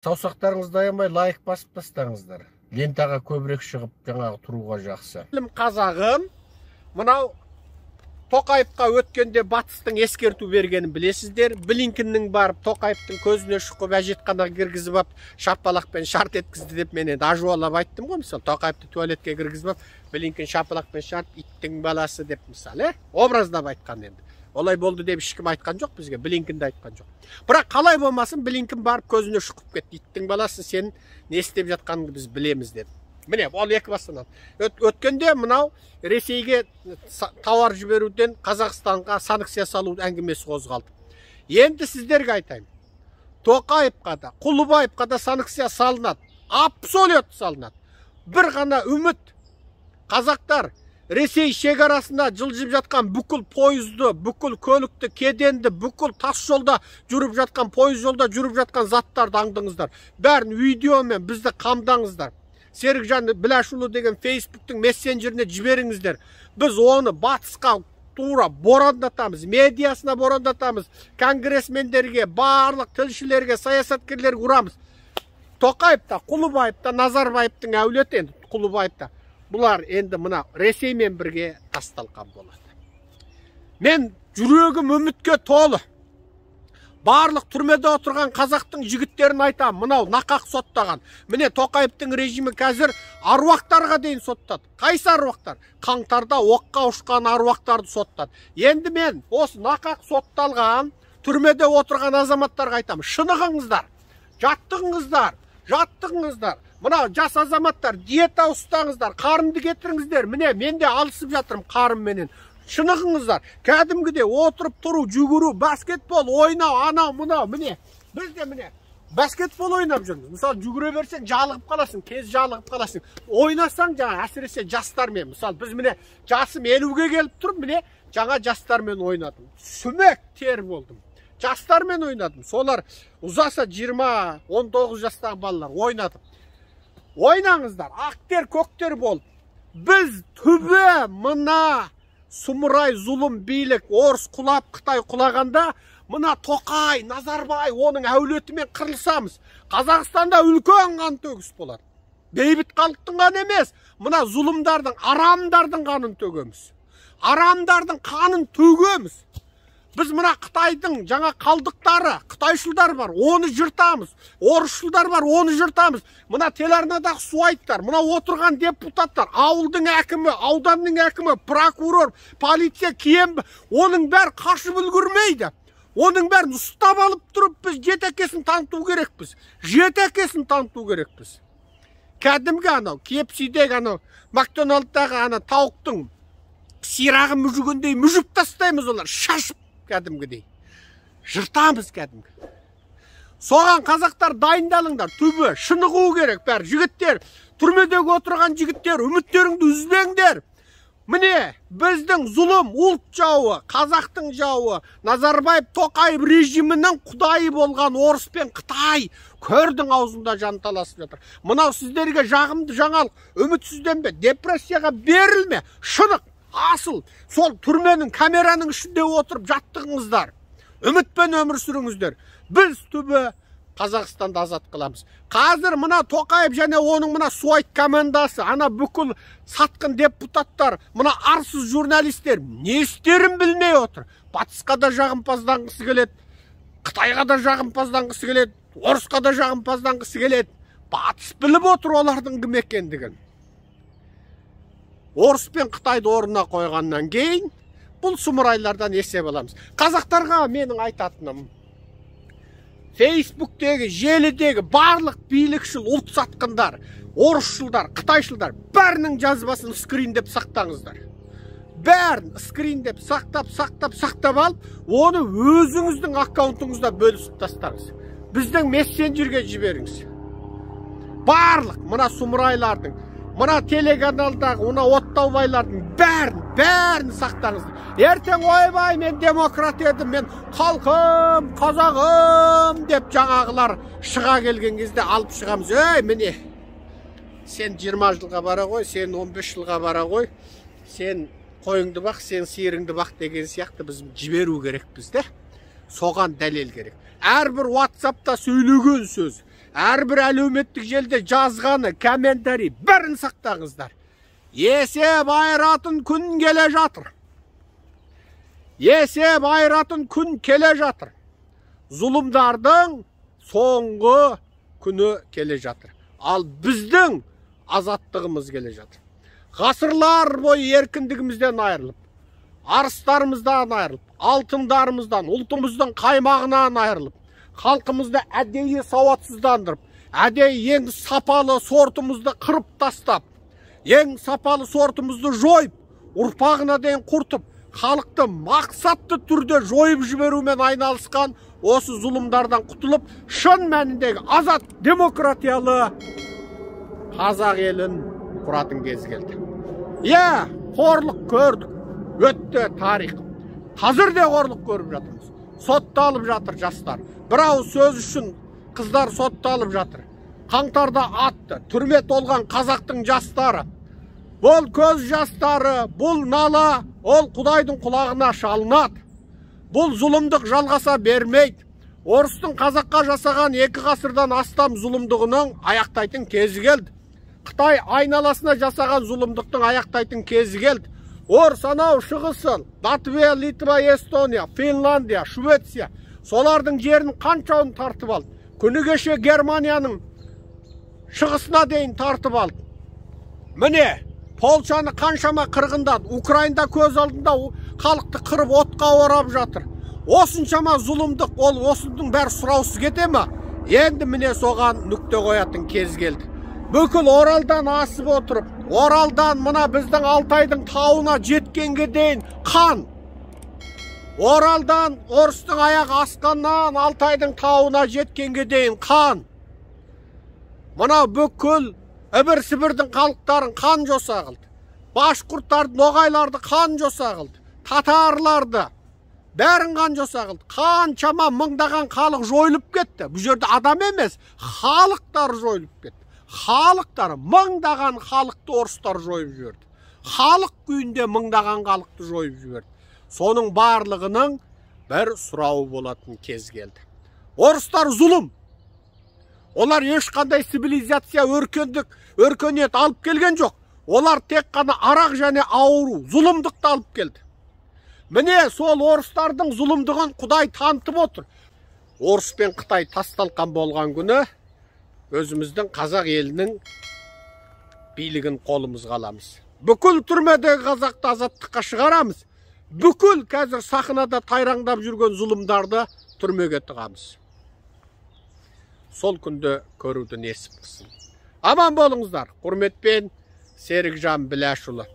Саусақтарыңызды аямай лайк басып тастаңыздар. Лентаға көбірек шығып, жаңағы тұруға жақсы. Қазағым, мынау Тоқаевқа өткенде батыстың ескерту бергенін білесіздер. Блинкиннің барып Тоқаевтың көзіне шұқып әжетханаға кіргізіп алып, шапалақпен шарт еткізді деп мен енді ажуалап айттым ғой, мысалы, Тоқаевты туалетке кіргізіп алып, Блинкин шапалақпен шарт, иттің баласы деп мысалы, образдап айтқан енді. Олай болды деп ешкім айтқан жоқ бізге, Блинкинді айтқан жоқ. Бірақ қалай болмасын, Блинкин барып көзіне шұқып кетті. Иттің баласы, сен не істеп жатқаныңды біз білеміз деді. Міне, ол екі бастан. Өткенде мынау Ресейге тауар жіберуден Қазақстанға санкция салу әңгімесі қозғалды. Енді сіздерге айтайын. Тоқаевқа да, Құлыбаевқа да санкция салынады. Абсолют салынады. Бір ғана үміт. Қазақтар Ресей шекарасында жылжып жатқан бүкіл пойызды, бүкіл көлікті, кеденді, бүкіл тас жолда жүріп жатқан, пойыз жолда жүріп жатқан заттарды аңдыңыздар. Бәрін видеомен бізді қамдаңыздар. Серікжан Біләшұлы деген Фейсбуктың мессенджеріне жіберіңіздер. Біз оны батысқа тура борандатамыз, медиасына борандатамыз, конгрессмендерге, барлық тілшілерге, саясаткерлерге ұрамыз. Тоқаевта, Құлыбаевта, Назарбаевтың әулеті енді Құлыбаевта. Бұлар енді мына Ресеймен бірге тасталған болады. Мен жүрегім үмітке толы. Барлық түрмеде отырған қазақтың жігіттерін айтам, мынау нақақ соттаған. Міне Тоқаевтың режимі қазір аруақтарға дейін соттады. Қайсы аруақтар? Қаңтарда оққа ұшқан аруақтарды соттады. Енді мен осы нақақ сотталған түрмеде отырған азаматтарға айтам, шынығыңыздар, жаттығыңыздар. Мынау жас азаматтар, диета ұстаңыздар, қарынды кетіріңіздер. Міне мен де алысып жатырмын қарынменен. Шынығыңыздар, кәдімгіде отырып тұру, жүгіру, баскетбол ойнау, анау, мынау, міне. Біз де міне баскетбол ойнап жүрміз. Мысалы, жүгіре берсең жалығып қаласың, тез жалығып қаласың. Ойнасаң жаңа әсіресе жастармен. Мысалы, біз міне жасым 50-ге келіп тұрып, міне жаңа жастармен ойнадым. Сүмек тер болдым. Жастармен ойнадым. Солар ұзаса 20-19 жастағы балалар ойнадым. Ойнаңыздар, ақтер, көктер болып. Біз түбі мына сұмырай зұлым билік, орыс құлап, Қытай құлағанда, мына Тоқай, Назарбай, оның әулетімен қырылсамыз. Қазақстанда үлкен қан төгіс болады. Бейбіт халықтың қаны емес, мына зұлымдардың, арамдардың қанын төгеміз. Арамдардың қанын төгеміз. Біз мына Қытайдың жаңа қалдықтары, Қытайшылдар бар, оны жыртамыз. Орысшылдар бар, оны жыртамыз. Мына телеарнадағы суайттар, мына отырған депутаттар, ауылдың әкімі, ауданның әкімі, прокурор, полиция, кием, оның бәрі қашып үлгірмейді. Оның бәрін ұстап алып тұрып, біз жетекесін таныту керекпіз. Жетекесін таныту керекпіз. Кәдімгі анау, KFC-дегі анау, Макдональдтағы ана тауықтың сирағы мүжігіндей мүжіп тастаймыз олар, шашып кәдімгідей. Жыртамыз кәдімгі. Соған қазақтар дайындалыңдар, түбі, шынығу керек бәрі. Жігіттер, түрмедегі отырған жігіттер, үміттеріңді үзбеңдер. Міне, біздің зұлым ұлт жауы, қазақтың жауы, Назарбаев Тоқаев режимінің құдайы болған орыс пен Қытай көрдің аузында жанталасып жатыр. Мынау сіздерге жағымды жаңалық, үмітсізденбе, депрессияға берілме, шынық. Асыл, сол түрменің, камераның ішінде отырып жаттығыңыздар. Үмітпен өмір сүріңіздер. Біз түбі Қазақстанды азат қыламыз. Қазір мына Тоқаев және оның мына суайт командасы, ана бүкіл сатқын депутаттар, мына арсыз журналистер не істерін білмей отыр. Батысқа да жағымпазданғысы келеді, Қытайға да жағымпазданғысы келеді, Орысқа да жағымпазданғысы келеді. Батыс біліп отыр олардың кім екендігін. Орыс пен Қытайды орнына қойғаннан кейін бұл сұмырайлардан есеп аламыз. Қазақтарға менің айтатыным, Фейсбуктегі, желідегі барлық билікшіл ұлт сатқындар, орысшылдар, Қытайшылдар бәрінің жазбасын скриндеп сақтаңыздар. Бәрін скриндеп сақтап алып, оны өзіңіздің аккаунтыңызда бөлісіп тастаңыз. Біздің мессенджерге жіберіңіз. Барлық мына сұмырайлардың, мына телеканалдағы, мына оттаубайлардың бәрін сақтаңыз. Ертең ойбай, мен демократ едім, мен халқым, қазағым деп жаңағылар шыға келген кезде алып шығамыз. Міне, сен 20 жылға бара ғой, сен 15 жылға бара ғой, сен қойыңды бақ, сен сиырыңды бақ деген сияқты біз жіберу керек бізде. Соған дәлел керек. Әрбір WhatsApp'та сөйлеген сөз, әрбір әлеуметтік желіде жазғаны, комментарий бәрін сақтаңыздар. Есеп айыратын күн келе жатыр. Есеп айыратын күн келе жатыр. Зұлымдардың соңғы күні келе жатыр. Ал біздің азаттығымыз келе жатыр. Ғасырлар бойы еркіндігімізден айырылып, арыстарымыздан айырылып, алтындарымыздан, ұлтымыздың қаймағынан айырылып, халқымызды әдейі сауатсыздандырып, әдейі ең сапалы сортымызды қырып тастап, ең сапалы сортымызды жойып, ұрпағына дейін құртып, халықты мақсатты түрде жойып жіберумен айналысқан осы зұлымдардан құтылып, шын мәніндегі азат демократиялы қазақ елін құратын кез келді. Қорлық көрдік, өтті тарих. Қазір де қорлық көріп жатырмыз. Сотталып жатыр жастар. Бір ауыз сөз үшін қыздар сотталып жатыр. Қаңтарда атты, түрме толған қазақтың жастары. Бұл көз жастары, бұл нала, ол Құдайдың құлағына шалынады. Бұл зұлымдық жалғаса бермейді. Орыстың қазаққа жасаған 2 ғасырдан астам зұлымдығының аяқтайтын кезі келді. Қытай айналасына жасаған зұлымдықтың аяқтайтын кезі келді. Орыс анау шығысы, Латвия, Литва, Эстония, Финландия, Швеция, солардың жерін қаншауын тартып алды. Күні кеше Германияның шығысына дейін тартып алды. Міне, Полшаны қаншама қырғындады, Украинда көз алдында халықты қырып отқа орап жатыр. Осыншама зұлымдық, ол осының бәрі сұраусыз кете ме? Енді міне соған нүкте қоятын кез келді. Бүкіл Оралдан асып отырып, Оралдан мына біздің Алтайдың тауына жеткенге дейін қан. Оралдан орыстың аяғы асқаннан Алтайдың тауына жеткенге дейін қан. Мына бүкіл Ібір-Сібірдің халықтарын қан жоса қылды. Башқұрттарды, ноғайларды қан жоса қылды. Татарларды бәрін қан жоса қылды. Қаншама мыңдаған халық жойылып кетті. Бұл жерде адам емес, халықтар жойылып кетті. Халықтар, мыңдаған халықты орыстар жойып жіберді. Халық күйінде мыңдаған халықты жойып жіберді. Соның барлығының бір сұрауы болатын кез келді. Орыстар зұлым. Олар ешқандай цивилизация, өркениет алып келген жоқ. Олар тек қана арақ және ауру, зұлымдықты алып келді. Міне сол орыстардың зұлымдығын Құдай танытып отыр. Орыс пен Қытай тасталқан болған күні өзіміздің қазақ елінің билігін қолымызға аламыз. Бүкіл түрмедегі қазақты азаттыққа шығарамыз. Бүкіл қазір сахнада тайраңдап жүрген зұлымдарды түрмеге тығамыз. Сол күнді көруді несіп қылсын. Аман болыңыздар. Құрметпен Серікжан Біләшұлы.